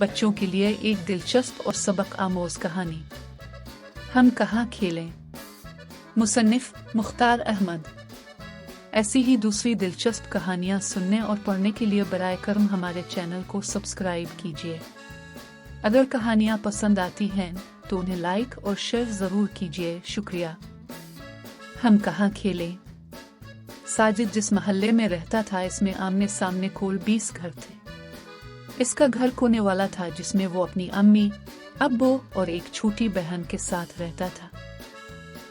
बच्चों के लिए एक दिलचस्प और सबक आमोज कहानी। हम कहाँ खेलें। मुसन्निफ मुख्तार अहमद। ऐसी ही दूसरी दिलचस्प कहानियाँ सुनने और पढ़ने के लिए बराए करम हमारे चैनल को सब्सक्राइब कीजिए। अगर कहानियाँ पसंद आती हैं तो उन्हें लाइक और शेयर ज़रूर कीजिए। शुक्रिया। हम कहाँ खेलें। साजिद जिस मोहल्ले में रहता था, इसमें आमने सामने कुल 20 घर थे। इसका घर कोने वाला था, जिसमें वो अपनी अम्मी, अब्बू और एक छोटी बहन के साथ रहता था।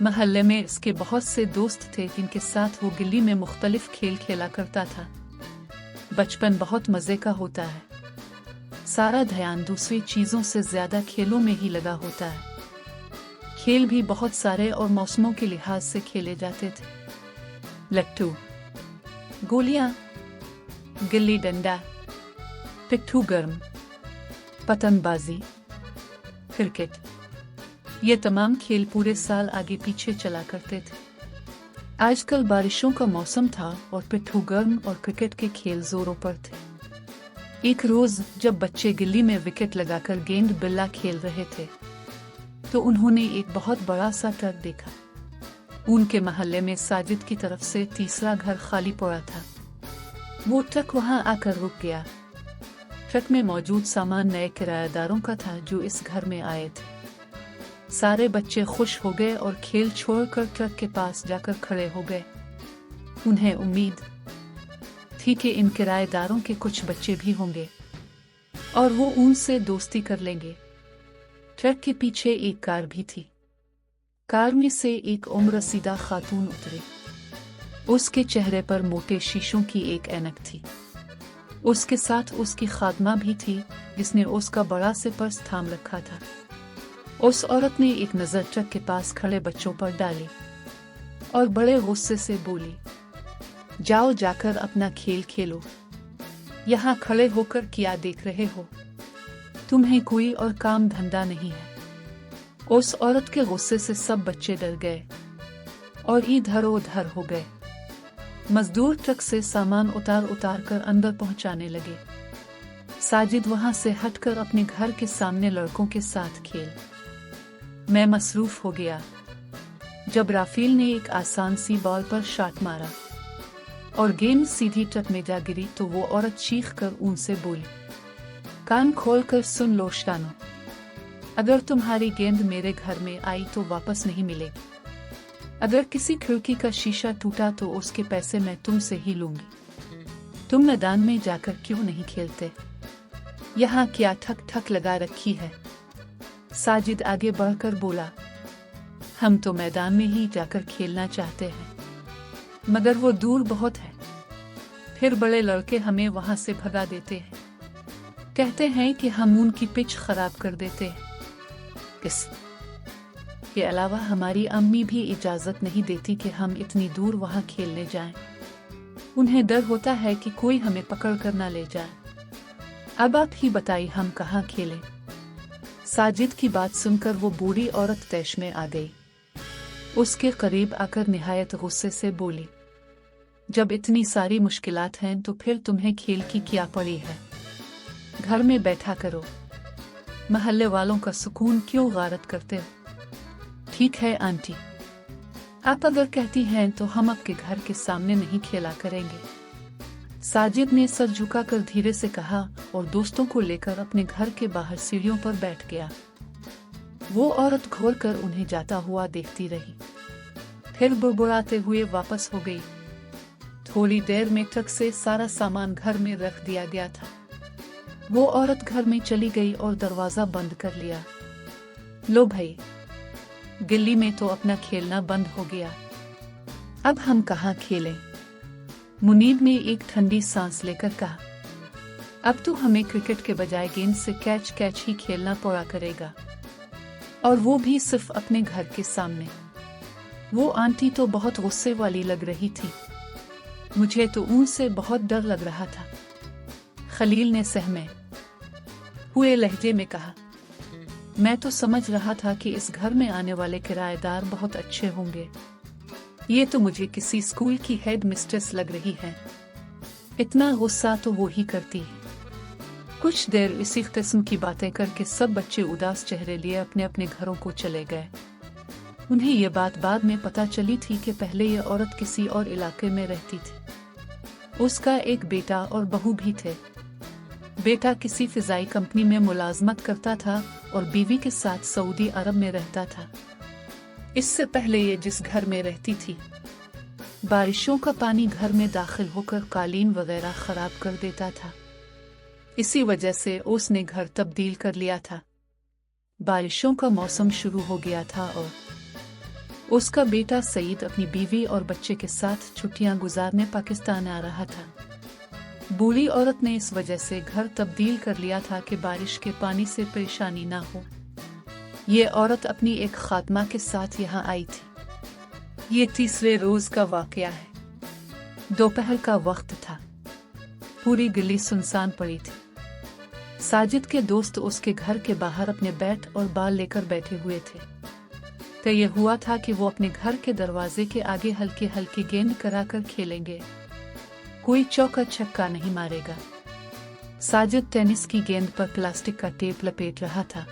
मोहल्ले में इसके बहुत से दोस्त थे, जिनके साथ वो गिल्ली में मुख्तलिफ खेल खेला करता था। बचपन बहुत मज़े का होता है। सारा ध्यान दूसरी चीज़ों से ज़्यादा खेलों में ही लगा होता है। खेल भी बहुत सारे और मौसमों के लिहाज से खेले जाते थे। लट्टू, गोलियां, गिल्ली डंडा, पिट्ठू गर्म, पतंगबाजी, क्रिकेट। ये तमाम खेल पूरे साल आगे पीछे चला करते थे। आजकल बारिशों का मौसम था और पिट्ठू गर्म और क्रिकेट के खेल जोरों पर थे। एक रोज जब बच्चे गिल्ली में विकेट लगाकर गेंद बिल्ला खेल रहे थे तो उन्होंने एक बहुत बड़ा सा ट्रक देखा। उनके मोहल्ले में साजिद की तरफ से तीसरा घर खाली पड़ा था। वो ट्रक वहां आकर रुक गया। ट्रक में मौजूद सामान नए किराएदारों का था जो इस घर में आए थे। सारे बच्चे खुश हो गए और खेल छोड़कर ट्रक के पास जाकर खड़े हो गए। उन्हें उम्मीद थी कि इन किराएदारों के कुछ बच्चे भी होंगे और वो उनसे दोस्ती कर लेंगे। ट्रक के पीछे एक कार भी थी। कार में से एक उम्ररसीदा खातून उतरी। उसके चेहरे पर मोटे शीशों की एक ऐनक थी। उसके साथ उसकी खादमा भी थी, जिसने उसका बड़ा से पर्स थाम रखा था। उस औरत ने एक नज़र ट्रक के पास खड़े बच्चों पर डाली और बड़े गुस्से से बोली, जाओ जाकर अपना खेल खेलो। यहाँ खड़े होकर क्या देख रहे हो? तुम्हें कोई और काम धंधा नहीं है। उस औरत के गुस्से से सब बच्चे डर गए और इधर उधर हो गए। मजदूर ट्रक से सामान उतार उतार कर अंदर पहुंचाने लगे। साजिद वहां से हटकर अपने घर के सामने लड़कों के साथ खेल में मसरूफ हो गया। जब राफेल ने एक आसान सी बॉल पर शॉट मारा और गेंद सीधी ट्रक में जा गिरी तो वो औरत चीख कर उनसे बोली, कान खोल कर सुन लो शानो, अगर तुम्हारी गेंद मेरे घर में आई तो वापस नहीं मिलेगी। अगर किसी खिड़की का शीशा टूटा तो उसके पैसे मैं तुमसे ही लूंगी। तुम मैदान में जाकर क्यों नहीं खेलते? यहाँ क्या ठक ठक लगा रखी है? साजिद आगे बढ़कर बोला, हम तो मैदान में ही जाकर खेलना चाहते हैं, मगर वो दूर बहुत है। फिर बड़े लड़के हमें वहां से भगा देते हैं। कहते हैं कि हम उनकी पिच खराब कर देते हैं। इसके अलावा हमारी अम्मी भी इजाजत नहीं देती कि हम इतनी दूर वहां खेलने जाएं। उन्हें डर होता है कि कोई हमें पकड़ कर ना ले जाए। अब आप ही बताइए, हम कहाँ खेलें? साजिद की बात सुनकर वो बूढ़ी औरत तैश में आ गई। उसके करीब आकर निहायत गुस्से से बोली, जब इतनी सारी मुश्किलात हैं तो फिर तुम्हें खेल की क्या पड़ी है? घर में बैठा करो। मोहल्ले वालों का सुकून क्यों गारत करते हो? ठीक है आंटी, आप अगर कहती हैं तो हम आपके घर के सामने नहीं खेला करेंगे। साजिद ने सर झुकाकर धीरे से कहा और दोस्तों को लेकर अपने घर के बाहर सीढ़ियों पर बैठ गया। वो औरत घोर कर उन्हें जाता हुआ देखती रही, फिर बुड़बुड़ाते हुए वापस हो गई। थोड़ी देर में ट्रक से सारा सामान घर में रख दिया गया था। वो औरत घर में चली गई और दरवाजा बंद कर लिया। लो भाई, गिल्ली में तो अपना खेलना बंद हो गया। अब हम कहाँ खेलें? मुनीब ने एक ठंडी सांस लेकर कहा, अब तो हमें क्रिकेट के बजाय गेंद से कैच ही खेलना पड़ा करेगा, और वो भी सिर्फ अपने घर के सामने। वो आंटी तो बहुत गुस्से वाली लग रही थी। मुझे तो उनसे बहुत डर लग रहा था। खलील ने सहमे हुए लहजे में कहा, मैं तो समझ रहा था कि इस घर में आने वाले किराएदार बहुत अच्छे होंगे। ये तो मुझे किसी स्कूल की हेड मिस्ट्रेस लग रही है। इतना गुस्सा तो वो ही करती है। कुछ देर इसी किस्म की बातें करके सब बच्चे उदास चेहरे लिए अपने अपने घरों को चले गए। उन्हें ये बात बाद में पता चली थी कि पहले ये औरत किसी और इलाके में रहती थी। उसका एक बेटा और बहू भी थे। बेटा किसी फिजाई कंपनी में मुलाजमत करता था और बीवी के साथ सऊदी अरब में रहता था। इससे पहले ये जिस घर में रहती थी, बारिशों का पानी घर में दाखिल होकर कालीन वगैरह खराब कर देता था। इसी वजह से उसने घर तब्दील कर लिया था। बारिशों का मौसम शुरू हो गया था और उसका बेटा सईद अपनी बीवी और बच्चे के साथ छुट्टियां गुजारने पाकिस्तान आ रहा था। बूढ़ी औरत ने इस वजह से घर तब्दील कर लिया था कि बारिश के पानी से परेशानी ना हो। ये औरत अपनी एक खात्मा के साथ यहाँ आई थी। ये तीसरे रोज का वाकया है। दोपहर का वक्त था। पूरी गली सुनसान पड़ी थी। साजिद के दोस्त उसके घर के बाहर अपने बैट और बाल लेकर बैठे हुए थे। तो ये हुआ था कि वो अपने घर के दरवाजे के आगे हल्की हल्की गेंद कराकर खेलेंगे। कोई चौका छक्का नहीं मारेगा। साजिद टेनिस की गेंद पर प्लास्टिक का टेप लपेट रहा था।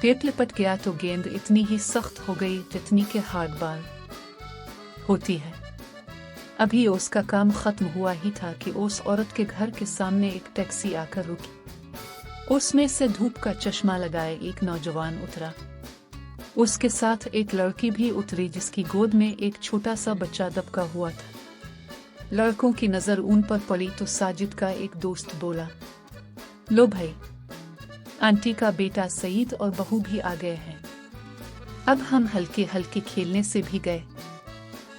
टेप लपट गया तो गेंद इतनी ही सख्त हो गई जितनी के हार्ड बॉल होती है। अभी उसका काम खत्म हुआ ही था कि उस औरत के घर के सामने एक टैक्सी आकर रुकी। उसमें से धूप का चश्मा लगाए एक नौजवान उतरा। उसके साथ एक लड़की भी उतरी जिसकी गोद में एक छोटा सा बच्चा दबका हुआ था। लड़कों की नजर उन पर पड़ी तो साजिद का एक दोस्त बोला, लो भाई, आंटी का बेटा सईद और बहू भी आ गए हैं। अब हम हल्के हल्के खेलने से भी गए।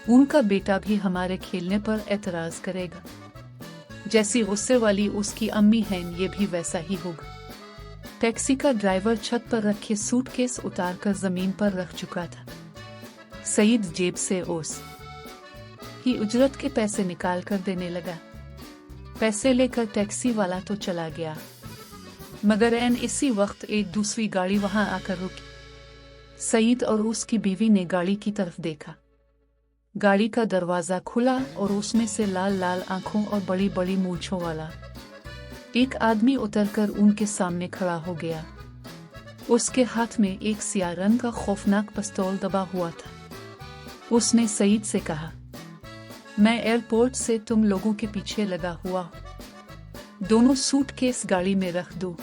उनका बेटा भी हमारे खेलने पर एतराज करेगा। जैसी गुस्से वाली उसकी अम्मी है, ये भी वैसा ही होगा। टैक्सी का ड्राइवर छत पर रखे सूटकेस उतारकर जमीन पर रख चुका था। सईद जेब से ओस की उजरत के पैसे निकाल कर देने लगा। पैसे लेकर टैक्सी वाला तो चला गया, मगर एन इसी वक्त एक दूसरी गाड़ी वहां आकर रुकी। सईद और उसकी बीवी ने गाड़ी की तरफ देखा। गाड़ी का दरवाजा खुला और उसमें से लाल लाल आंखों और बड़ी बड़ी मूंछों वाला एक आदमी उतरकर उनके सामने खड़ा हो गया। उसके हाथ में एक सियाह रंग का खौफनाक पिस्तौल दबा हुआ था। उसने सईद से कहा, मैं एयरपोर्ट से तुम लोगों के पीछे लगा हुआ हूं। दोनों सूटकेस गाड़ी में रख दो।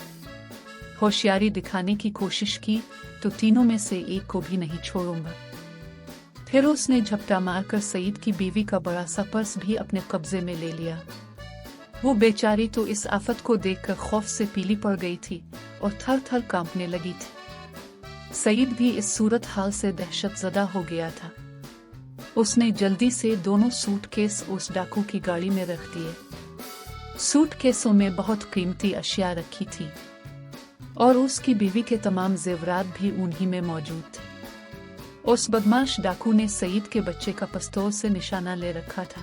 होशियारी दिखाने की कोशिश की तो तीनों में से एक को भी नहीं छोड़ूंगा। फिर उसने झपटा मारकर सईद की बीवी का बड़ा सा पर्स भी अपने कब्जे में ले लिया। वो बेचारी तो इस आफत को देखकर खौफ से पीली पड़ गई थी और थर थर कांपने लगी थी। सईद भी इस सूरत हाल से दहशतजदा हो गया था। उसने जल्दी से दोनों सूटकेस उस डाकू की गाड़ी में रख दिए। सूटकेसों में बहुत कीमती अशिया रखी थी और उसकी बीवी के तमाम जेवरात भी उन्हीं में मौजूद थे। उस बदमाश डाकू ने सईद के बच्चे का पिस्तौल से निशाना ले रखा था।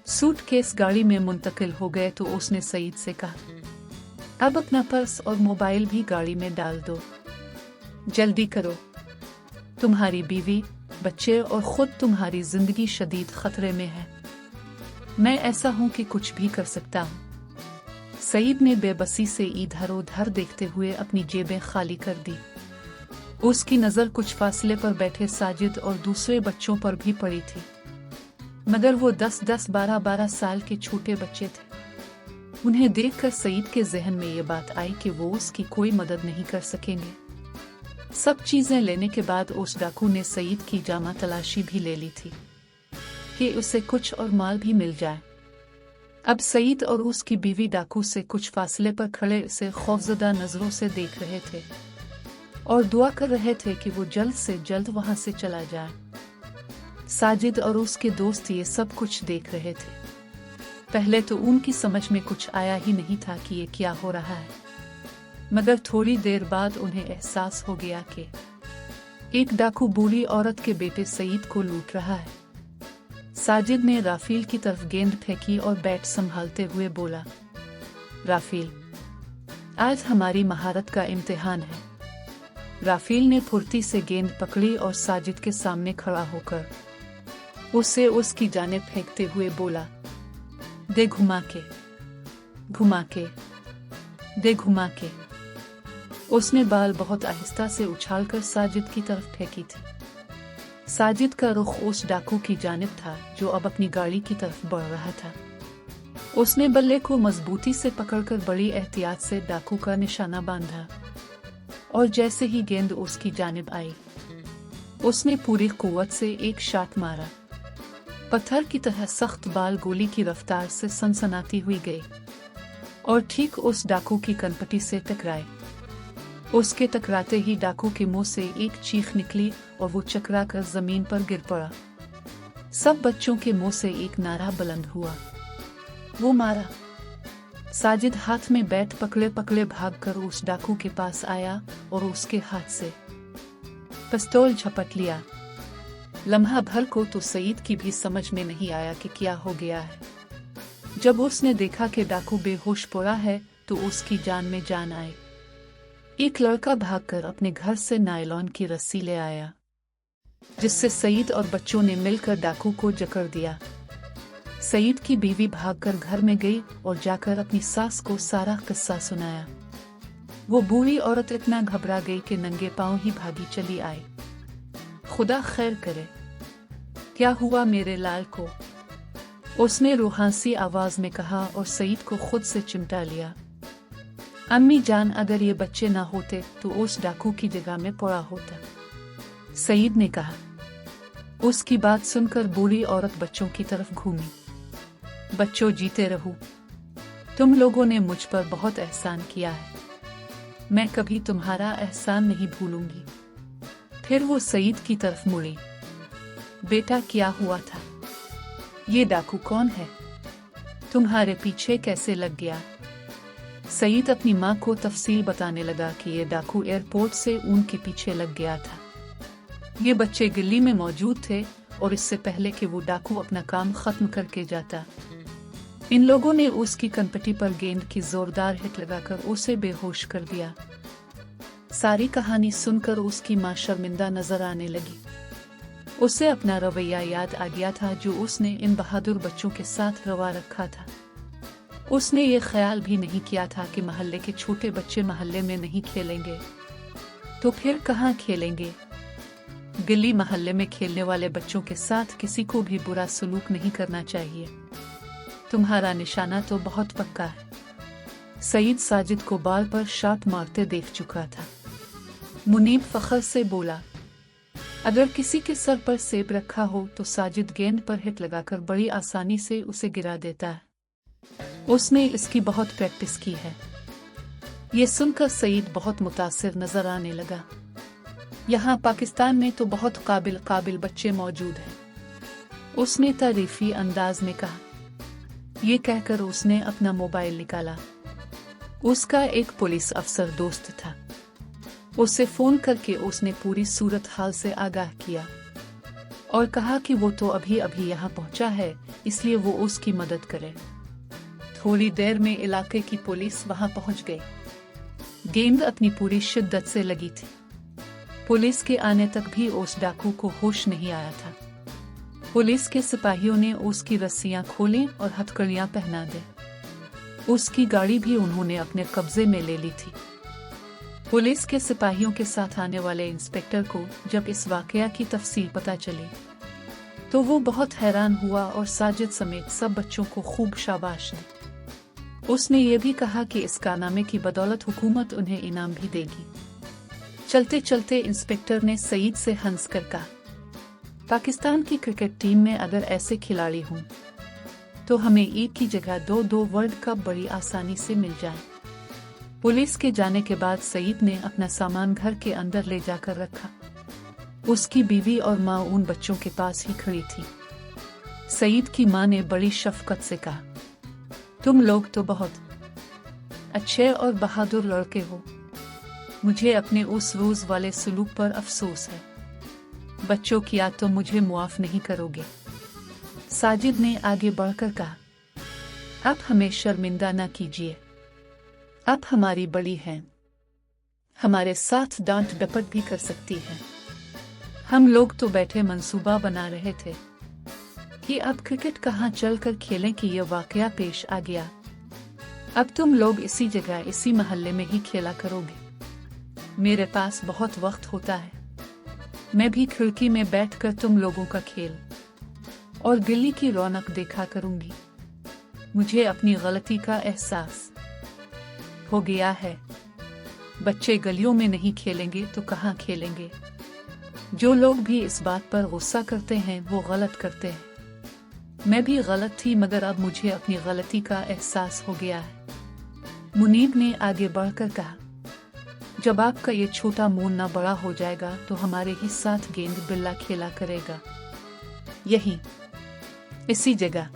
सूटकेस गाड़ी में मुंतकिल हो गए तो उसने सईद से कहा, अब अपना पर्स और मोबाइल भी गाड़ी में डाल दो। जल्दी करो, तुम्हारी बीवी, बच्चे और खुद तुम्हारी जिंदगी शदीद खतरे में है। मैं ऐसा हूं कि कुछ भी कर सकता हूं। सईद ने बेबसी से इधर उधर देखते हुए अपनी जेबें खाली कर दी। उसकी नजर कुछ फासले पर बैठे साजिद और दूसरे बच्चों पर भी पड़ी थी, मगर वो 10-10, 12-12 साल के छोटे बच्चे थे। उन्हें देखकर सईद के जहन में ये बात आई कि वो उसकी कोई मदद नहीं कर सकेंगे। सब चीजें लेने के बाद उस डाकू ने सईद की जामा तलाशी भी ले ली थी कि उसे कुछ और माल भी मिल जाए। अब सईद और उसकी बीवी डाकू से कुछ फासले पर खड़े उसे खौफजदा नजरों से देख रहे थे और दुआ कर रहे थे कि वो जल्द से जल्द वहां से चला जाए। साजिद और उसके दोस्त ये सब कुछ देख रहे थे। पहले तो उनकी समझ में कुछ आया ही नहीं था कि ये क्या हो रहा है, मगर थोड़ी देर बाद उन्हें एहसास हो गया कि एक डाकू बूढ़ी औरत के बेटे सईद को लूट रहा है। साजिद ने राफील की तरफ गेंद फेंकी और बैट संभालते हुए बोला, राफील, आज हमारी महारत का इम्तिहान है। राफील ने फुर्ती से गेंद पकड़ी और साजिद के सामने खड़ा होकर उसे उसकी जानिब फेंकते हुए बोला, दे घुमा के। दे घुमा के। उसने बाल बहुत आहिस्ता से उछालकर साजिद की तरफ फेंकी थी। साजिद का रुख उस डाकू की जानिब था जो अब अपनी गाड़ी की तरफ बढ़ रहा था। उसने बल्ले को मजबूती से पकड़कर बड़ी एहतियात से डाकू का निशाना बांधा और जैसे ही गेंद उसकी जानिब आई, उसने पूरी कुव्वत से एक शॉट मारा। पत्थर की तरह सख्त बाल गोली की रफ्तार से सनसनाती हुई गई और ठीक उस डाकू की कनपटी से टकराए। उसके टकराते ही डाकू के मुंह से एक चीख निकली और वो चकरा कर जमीन पर गिर पड़ा। सब बच्चों के मुंह से एक नारा बुलंद हुआ, वो मारा। साजिद हाथ में बैट पकड़े पकड़े भागकर उस डाकू के पास आया और उसके हाथ से पिस्तौल झपट लिया। लम्हा भर को तो सईद की भी समझ में नहीं आया कि क्या हो गया है। जब उसने देखा कि डाकू बेहोश पड़ा है तो उसकी जान में जान आई। एक लड़का भागकर अपने घर से नायलॉन की रस्सी ले आया, जिससे सईद और बच्चों ने मिलकर डाकू को जकड़ दिया। सईद की बीवी भागकर घर में गई और जाकर अपनी सास को सारा किस्सा सुनाया। वो बूढ़ी औरत इतना घबरा गई कि नंगे पांव ही भागी चली आई। खुदा खैर करे, क्या हुआ मेरे लाल को? उसने रूहानी आवाज में कहा और सईद को खुद से चिमटा लिया। अम्मी जान, अगर ये बच्चे ना होते तो उस डाकू की जगह में पड़ा होता, सईद ने कहा। उसकी बात सुनकर बूढ़ी औरत बच्चों की तरफ घूमी। बच्चों, जीते रहो, तुम लोगों ने मुझ पर बहुत एहसान किया है, मैं कभी तुम्हारा एहसान नहीं भूलूंगी। फिर वो सईद की तरफ मुड़ी। बेटा, क्या हुआ था? ये डाकू कौन है? तुम्हारे पीछे कैसे लग गया? सईद अपनी माँ को तफसील बताने लगा कि ये डाकू एयरपोर्ट से उनके पीछे लग गया था। ये बच्चे गली में मौजूद थे और इससे पहले कि वो डाकू अपना काम खत्म करके जाता, इन लोगों ने उसकी कनपटी पर गेंद की जोरदार हिट लगाकर उसे बेहोश कर दिया। सारी कहानी सुनकर उसकी माँ शर्मिंदा नजर आने लगी। उसे अपना रवैया याद आ गया था जो उसने इन बहादुर बच्चों के साथ रवा रखा था। उसने ये ख्याल भी नहीं किया था कि मोहल्ले के छोटे बच्चे मोहल्ले में नहीं खेलेंगे तो फिर कहाँ खेलेंगे। गली मोहल्ले में खेलने वाले बच्चों के साथ किसी को भी बुरा सलूक नहीं करना चाहिए। तुम्हारा निशाना तो बहुत पक्का है। सईद साजिद को बाल पर शॉट मारते देख चुका था। मुनीब फखर से बोला, अगर किसी के सर पर सेब रखा हो तो साजिद गेंद पर हिट लगाकर बड़ी आसानी से उसे गिरा देता है। उसने इसकी बहुत प्रैक्टिस की है। ये सुनकर सईद बहुत मुतासिर नजर आने लगा। यहाँ पाकिस्तान में तो बहुत काबिल बच्चे मौजूद हैं, उसने तारीफी अंदाज में कहा। ये कहकर उसने अपना मोबाइल निकाला। उसका एक पुलिस अफसर दोस्त था। उसे फोन करके उसने पूरी सूरत हाल से आगाह किया और कहा कि वो तो अभी अभी यहाँ पहुंचा है, इसलिए वो उसकी मदद करे। थोड़ी देर में इलाके की पुलिस वहां पहुंच गई। गेंद अपनी पूरी शिद्दत से लगी थी। पुलिस के आने तक भी उस डाकू को होश नहीं आया था। पुलिस के सिपाहियों ने उसकी रस्सियां खोली और हथकड़ियां पहना दी। उसकी गाड़ी भी उन्होंने अपने कब्जे में ले ली थी। पुलिस के सिपाहियों के साथ आने वाले इंस्पेक्टर को जब इस वाकया की तफसील पता चली तो वो बहुत हैरान हुआ और साजिद समेत सब बच्चों को खूब शाबाश दी। उसने ये भी कहा कि इस कारनामे की बदौलत हुकूमत उन्हें इनाम भी देगी। चलते चलते इंस्पेक्टर ने सईद से हंस कर कहा, पाकिस्तान की क्रिकेट टीम में अगर ऐसे खिलाड़ी हों तो हमें एक की जगह दो वर्ल्ड कप बड़ी आसानी से मिल जाए। पुलिस के जाने के बाद सईद ने अपना सामान घर के अंदर ले जाकर रखा। उसकी बीवी और माँ उन बच्चों के पास ही खड़ी थी। सईद की माँ ने बड़ी शफकत से कहा, तुम लोग तो बहुत अच्छे और बहादुर लड़के हो। मुझे अपने उस रोज वाले सलूक पर अफसोस है। बच्चों, किया तो मुझे मुआफ नहीं करोगे? साजिद ने आगे बढ़कर कहा, आप हमें शर्मिंदा न कीजिए। आप हमारी बड़ी हैं, हमारे साथ डांट डपट भी कर सकती हैं। हम लोग तो बैठे मंसूबा बना रहे थे कि अब क्रिकेट कहाँ चलकर खेलें कि यह वाकया पेश आ गया। अब तुम लोग इसी जगह इसी मोहल्ले में ही खेला करोगे। मेरे पास बहुत वक्त होता है, मैं भी खिड़की में बैठकर तुम लोगों का खेल और गली की रौनक देखा करूंगी। मुझे अपनी गलती का एहसास हो गया है। बच्चे गलियों में नहीं खेलेंगे तो कहाँ खेलेंगे? जो लोग भी इस बात पर गुस्सा करते हैं वो गलत करते हैं। मैं भी गलत थी, मगर अब मुझे अपनी गलती का एहसास हो गया है। मुनीब ने आगे बढ़कर कहा, जब आपका ये छोटा मुन्ना बड़ा हो जाएगा तो हमारे ही साथ गेंद बिल्ला खेला करेगा, यही इसी जगह,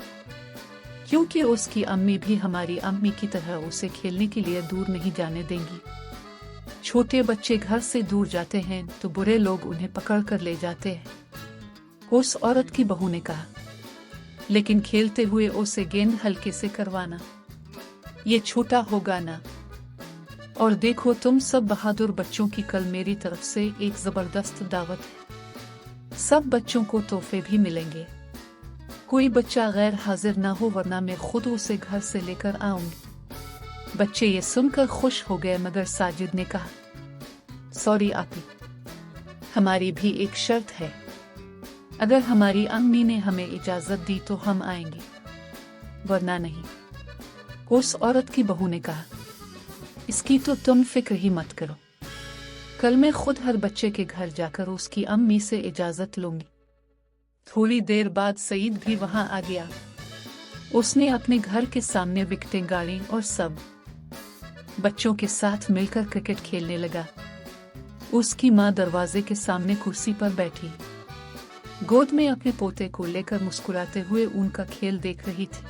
क्योंकि उसकी अम्मी भी हमारी अम्मी की तरह उसे खेलने के लिए दूर नहीं जाने देंगी। छोटे बच्चे घर से दूर जाते हैं तो बुरे लोग उन्हें पकड़ कर ले जाते हैं। उस औरत की बहू ने कहा, लेकिन खेलते हुए उसे गेंद हल्के से करवाना, ये छोटा होगा ना। और देखो तुम सब बहादुर बच्चों की कल मेरी तरफ से एक जबरदस्त दावत है। सब बच्चों को तोहफे भी मिलेंगे। कोई बच्चा गैर हाजिर ना हो, वरना मैं खुद उसे घर से लेकर आऊंगी। बच्चे ये सुनकर खुश हो गए, मगर साजिद ने कहा, सॉरी आपी, हमारी भी एक शर्त है। अगर हमारी अम्मी ने हमें इजाजत दी तो हम आएंगे, वरना नहीं। उस औरत की बहू ने कहा, इसकी तो तुम फिक्र ही मत करो, कल मैं खुद हर बच्चे के घर जाकर उसकी अम्मी से इजाजत लूंगी। थोड़ी देर बाद सईद भी वहां आ गया। उसने अपने घर के सामने विकेटें गाड़ी और सब बच्चों के साथ मिलकर क्रिकेट खेलने लगा। उसकी माँ दरवाजे के सामने कुर्सी पर बैठी गोद में अपने पोते को लेकर मुस्कुराते हुए उनका खेल देख रही थी।